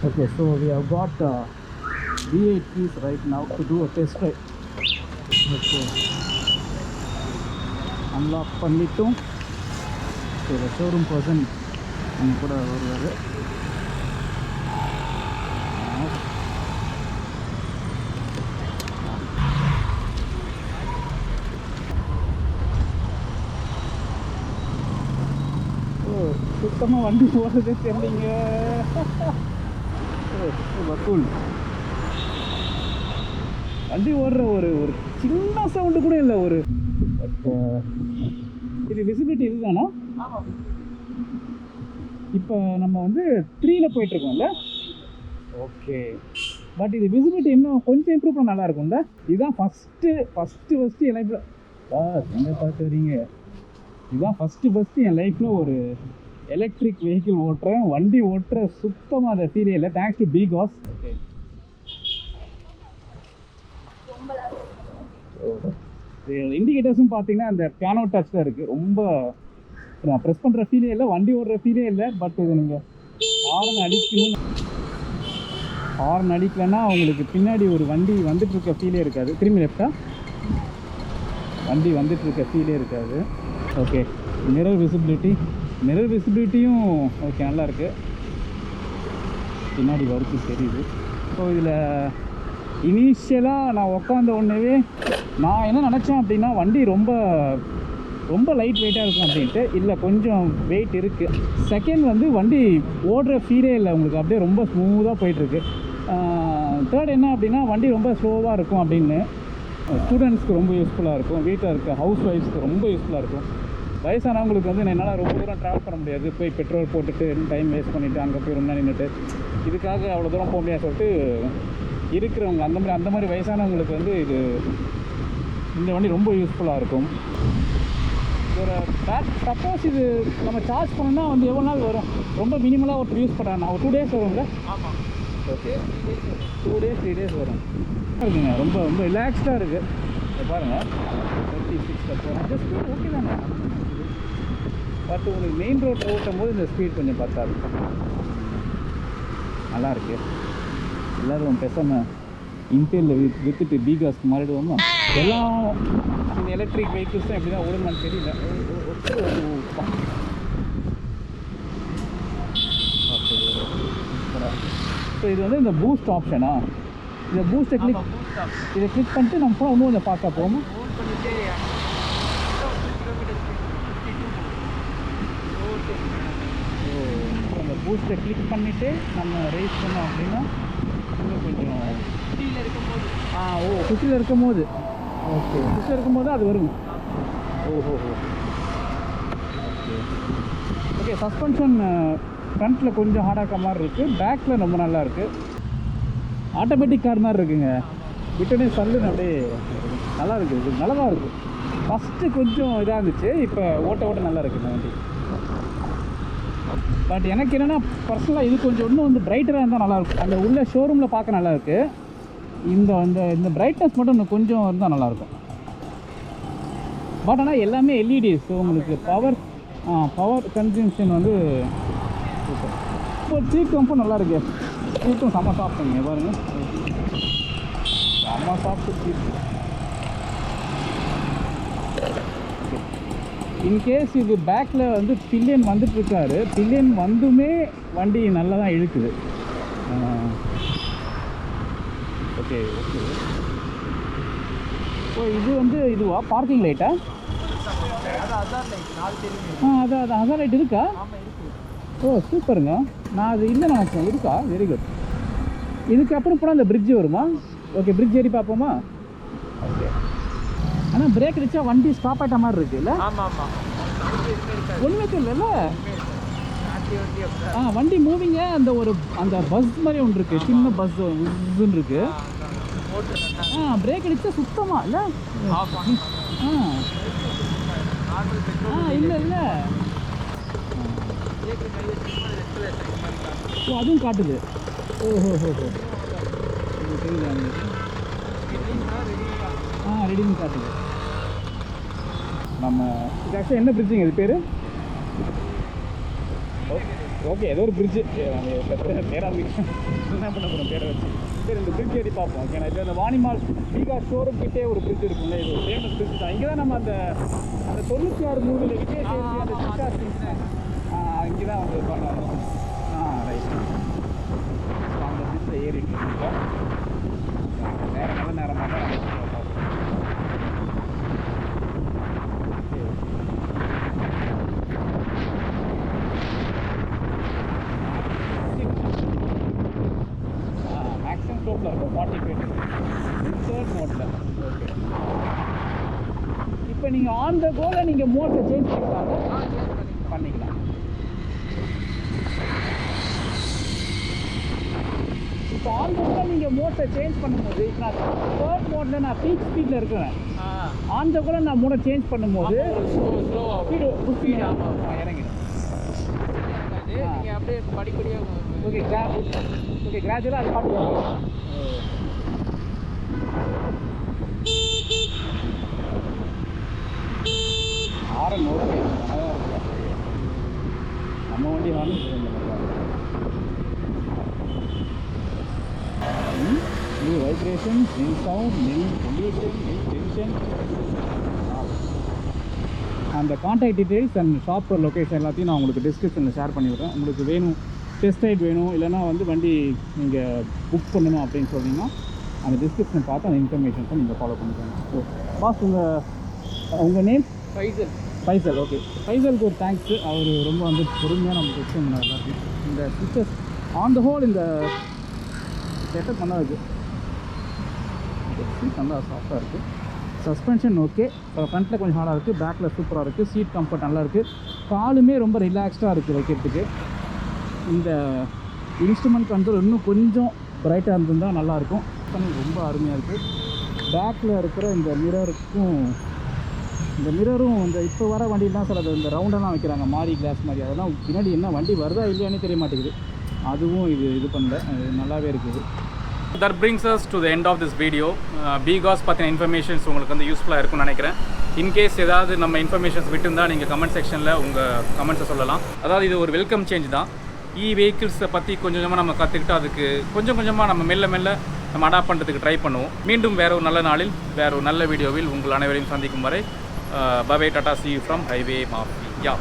Okay, so we have got V8 keys right now to do a test drive. Okay, unlock பண்ணிட்டோம். So the showroom person நம்ம கூட வருவாரு. சுத்தமாக வண்டி போகிறதே தெரியலைங்க. கூல் வண்டி ஓடுற ஒரு ஒரு சின்ன சவுண்டு கூட இல்லை. ஒரு இது விசிபிலிட்டி இதுதானா? இப்போ நம்ம வந்து 3ல் போயிட்டுருக்கோம்ல. ஓகே, பட் இது விசிபிலிட்டி இன்னும் கொஞ்சம் இம்ப்ரூவ் பண்ண நல்லா இருக்கும்ல. இதுதான் ஃபஸ்ட்டு என் லைஃப்பில் எங்கே பார்த்து வரீங்க. இதுதான் ஃபஸ்ட்டு என் லைஃப்பில் ஒரு எலக்ட்ரிக் வெஹிக்கிள் ஓட்டுறேன். வண்டி ஓட்டுற சுத்தமாக அதை ஃபீலே இல்லை. Thanks to because. ஓகே, இண்டிகேட்டர்ஸும் பார்த்தீங்கன்னா அந்த பியானோ டச்சில் இருக்குது. ரொம்ப நான் ப்ரெஸ் பண்ணுற ஃபீலே இல்லை, வண்டி ஓடுற ஃபீலே இல்லை. பட் இது நீங்கள் ஹார்ன் அடிக்கலைன்னா உங்களுக்கு பின்னாடி ஒரு வண்டி வந்துட்டுருக்க ஃபீலே இருக்காது. திரும்பி லெஃப்டாக வண்டி வந்துட்டுருக்க ஃபீலே இருக்காது. ஓகே, மிரர் விசிபிலிட்டியும் ஓகே நல்லாயிருக்கு. பின்னாடி வரைக்கும் தெரியுது. ஸோ இதில் இனிஷியலாக நான் உட்காந்த உடனேவே நான் என்ன நினச்சேன் அப்படின்னா வண்டி ரொம்ப லைட் வெயிட்டாக இருக்கும் அப்படின்ட்டு. இல்லை, கொஞ்சம் வெயிட் இருக்குது. செகண்ட் வந்து வண்டி ஓடுற ஃபீலே இல்லை உங்களுக்கு, அப்படியே ரொம்ப ஸ்மூத்தாக போயிட்டுருக்கு. தேர்ட் என்ன அப்படின்னா வண்டி ரொம்ப ஸ்லோவாக இருக்கும் அப்படின்னு. ஸ்டூடெண்ட்ஸ்க்கு ரொம்ப யூஸ்ஃபுல்லாக இருக்கும், வீட்டில் இருக்க ஹவுஸ் ஒய்ஃப்ஸ்க்கு ரொம்ப யூஸ்ஃபுல்லாக இருக்கும். வயசானவங்களுக்கு வந்து என்னால் ரொம்ப தூரம் ட்ராவல் பண்ண முடியாது, போய் பெட்ரோல் போட்டுட்டு டைம் வேஸ்ட் பண்ணிவிட்டு அங்கே போய் ரொம்ப நின்றுட்டு இதுக்காக அவ்வளோ தூரம் போக முடியாது சொல்லிட்டு இருக்கிறவங்க அந்த மாதிரி வயசானவங்களுக்கு வந்து இந்த வண்டி ரொம்ப யூஸ்ஃபுல்லாக இருக்கும். ஒரு சப்போஸ் இது நம்ம சார்ஜ் பண்ணோன்னா வந்து எவ்வளோ நாள் வரும்? ரொம்ப மினிமலாக ஒரு யூஸ் பண்ணுறேன் நான், ஒரு 2 days வரும்ல? ஆமாம், ஓகே, 2 days 3 days வரும். இருக்குங்க, ரொம்ப ரிலாக்ஸ்டாக இருக்குது. பாருங்கள் 36 போகிறேன். ஜஸ்ட் ஓகே தானே. பட் உங்களுக்கு மெயின் ரோட்டில் ஓட்டும் போது இந்த ஸ்பீட் கொஞ்சம் பத்தாது. நல்லாயிருக்கு. எல்லோரும் பேசாமல் இம்பேரில் விற்றுட்டு பிகாஸ்க்கு மாறிடுவோமா? எல்லாம் இந்த எலக்ட்ரிக் வெஹிக்கிள்ஸ் தான் எப்படி தான் ஓடுமான்னு தெரியல. ஸோ இது வந்து இந்த பூஸ்ட் ஆப்ஷனா? இந்த பூஸ்ட்டை கிளிக் பண்ணிட்டு நம்ம போனால் இன்னும் கொஞ்சம் ஃபாஸ்ட்டாக போகும். அந்த பூஸ்ட்டை கிளிக் பண்ணிவிட்டு நம்ம ரேஸ் பண்ணோம் அப்படின்னா இன்னும் கொஞ்சம் 50 இருக்கும்போது ஓகே, 50 இருக்கும்போது அது வரும். ஓஹோ, ஓகே. சஸ்பென்ஷன் ஃப்ரண்ட்டில் கொஞ்சம் ஹார்டாக இருக்க மாதிரி இருக்குது, பேக்கில் ரொம்ப நல்லா இருக்குது. ஆட்டோமேட்டிக் கார் மாதிரி இருக்குங்க. விட்டனே சல்லுன்னு அப்படியே நல்லா இருக்குது, நல்லா தான் இருக்குது. ஃபஸ்ட்டு கொஞ்சம் இதாக இருந்துச்சு, இப்போ ஓட்ட நல்லா இருக்குது இந்த வண்டி. பட் எனக்கு என்னென்னா பர்சனலாக இது கொஞ்சம் இன்னும் வந்து பிரைட்டராக இருந்தால் நல்லாயிருக்கும். அந்த உள்ள ஷோரூமில் பார்க்க நல்லாயிருக்கு. இந்த பிரைட்னஸ் மட்டும் இன்னும் கொஞ்சம் இருந்தால் நல்லாயிருக்கும். பட் ஆனால் எல்லாமே எல்இடி. ஸோ உங்களுக்கு பவர் கன்சம்ஷன் வந்து இப்போ சீட் கம்பும் நல்லா இருக்கு. சீட்டும் செம்ம சாப்பிட்டுங்க பாருங்கள், செம்ம சாப்பிட்டு சீட். இன்கேஸ் இது பேக்கில் வந்து பில்லியன் வந்துட்டுருக்காரு, பில்லியன் வந்துமே வண்டி நல்லா தான் இழுக்குது. ஓகே. ஸோ இது வந்து இதுவா பார்க்கிங் லைட்டா? அதான் ஹசார் லைட் இருக்கா? ஓ சூப்பருங்க. நான் அது இல்லை நினச்சேன். இருக்கா? Very good. இதுக்கப்புறம் போனால் அந்த பிரிட்ஜ் வருமா? ஓகே, பிரிட்ஜ் ஏறி பார்ப்போமா? ஓகே. ஆனால் பிரேக் அடித்தா வண்டி ஸ்டாப் ஆகிட்ட மாதிரி இருக்குல்ல? ஒன்றுமே தெரியல. வண்டி மூவிங்க. அந்த பஸ் மாதிரி ஒன்று இருக்குது, சின்ன பஸ் இதுன்னு இருக்குது. பிரேக் அடித்தா சுத்தமாக இல்லை. இல்லை ஓ, அதுவும் காட்டுது. ஓஹோ, ரெடின்னு காட்டுது. நம்ம இது ஆக்சுவலாக என்ன பிரிட்ஜுங்க இது பேர்? ஓகே ஏதோ ஒரு பிரிட்ஜு பேராக என்ன பண்ண போகிறோம் பேரை வச்சு. சரி இந்த பிரிட்ஜ் ஏறி பார்ப்போம். ஓகே நான் இந்த வாணிமால் பீகா ஷோரூம் கிட்டே ஒரு பிரிட்ஜ் இருக்குல்ல, இது ஒரு ஃபேமஸ் பிரிட்ஜ் தான். இங்கே தான் நம்ம அந்த 96 மூவியில் விஜய் சேதுபதி அந்த சிக்ஸா சீன் இங்கே தான் வந்து பண்ணோம். ரைட். அந்த பிரிட்ஜில் ஏறிட்டு இருக்கோம். நேரம் நல்ல நேரமாக தான் மேக்ஸிமம் ஸ்லோப்பில் இருக்கும் 45 தேர்ட் மோட்டில். ஓகே இப்போ நீங்கள் ஆன் த கோவில் நீங்கள் மோட்டை சேஞ்ச் பண்ணிக்கலாம். இப்போ ஆன் த கோவில் நீங்கள் மோட்டை சேஞ்ச் பண்ணும்போது இப்போ நான் தேர்ட் மோட்டில் நான் பீக் ஸ்பீடில் இருக்கிறேன். ஆன் த கோவில் நான் மோட்டை சேஞ்ச் பண்ணும்போது ஸ்பீடு இறங்கிடும். அப்படியே படிப்படியாக ஓகே ஓகே கிராஜுவலாக அது பாட்டு ஆரன் ஓகே நல்லா இருக்கும். நம்ம வண்டி horn new vibration, new sound, new pollution, new tension. அந்த contact details and shop location எல்லாத்தையும் நான் உங்களுக்கு டிஸ்கிரிப்ஷனில் ஷேர் பண்ணிவிடுறேன். உங்களுக்கு வேணும் டெஸ்ட் ரைட் வேணும் இல்லைனா வந்து வண்டி நீங்கள் புக் பண்ணணும் அப்படின்னு சொன்னீங்கன்னா அந்த டிஸ்கிரிப்ஷன் பார்த்து அந்த இன்ஃபர்மேஷன்ஸை நீங்கள் ஃபாலோ பண்ணிக்கோங்க. ஸோ பாஸ் உங்கள் நேம் ஃபைசல். ஓகே ஃபைசலுக்கு ஒரு தேங்க்ஸு. அவர் ரொம்ப வந்து பொறுமையாக நமக்கு எக்ஸ்பிளைன் பண்ணார் எல்லாத்தையும். இந்த ஸ்விட்சஸ் ஆன் த ஹோல் இந்த செட்டப் நல்லா இருக்குது. சீட் நல்லா சாஃப்டாக இருக்குது. சஸ்பென்ஷன் ஓகே, ஃப்ரண்ட்டில் கொஞ்சம் ஹார்டாக இருக்குது, பேக்கில் சூப்பராக இருக்குது. சீட் கம்ஃபர்ட் நல்லா இருக்குது. காலுமே ரொம்ப ரிலாக்ஸ்டாக இருக்குது வைக்கிறதுக்கு. இந்த இன்ஸ்ட்ருமெண்ட் கண்ட்ரோல் இன்னும் கொஞ்சம் பிரைட்டாக இருந்திருந்தால் நல்லாயிருக்கும். ரொம்ப அருமையாக இருக்குது. பேக்கில் இருக்கிற இந்த மிரருக்கும் இந்த மிரரும் இந்த இப்போ வர வண்டியெலாம் சில இந்த ரவுண்டெல்லாம் வைக்கிறாங்க மாரி கிளாஸ் மாதிரி, அதெல்லாம் பின்னாடி என்ன வண்டி வருதா இல்லையானே தெரிய மாட்டேங்குது. அதுவும் இது பண்ணல, நல்லாவே இருக்குது. That brings us to the end of this video. BGAS பற்றின இன்ஃபர்மேஷன்ஸ் உங்களுக்கு வந்து யூஸ்ஃபுல்லாக இருக்கும்னு நினைக்கிறேன். இன்கேஸ் ஏதாவது நம்ம இன்ஃபர்மேஷன்ஸ் விட்டுருந்தால் நீங்கள் கமெண்ட் செக்ஷனில் உங்கள் கமெண்ட்ஸை சொல்லலாம். அதாவது இது ஒரு வெல்கம் சேஞ்ச் தான். வெஹிக்கிள்ஸை பற்றி கொஞ்சம் கொஞ்சமாக நம்ம கற்றுக்கிட்டு அதுக்கு கொஞ்சம் கொஞ்சமாக நம்ம மெல்ல மெல்ல நம்ம அடாப்ட் பண்ணுறதுக்கு ட்ரை பண்ணுவோம். மீண்டும் வேறு ஒரு நல்ல நாளில் வேறு ஒரு நல்ல வீடியோவில் உங்கள் அனைவரையும் சந்திக்கும் வரை bye tata, see you from Highway Mafia.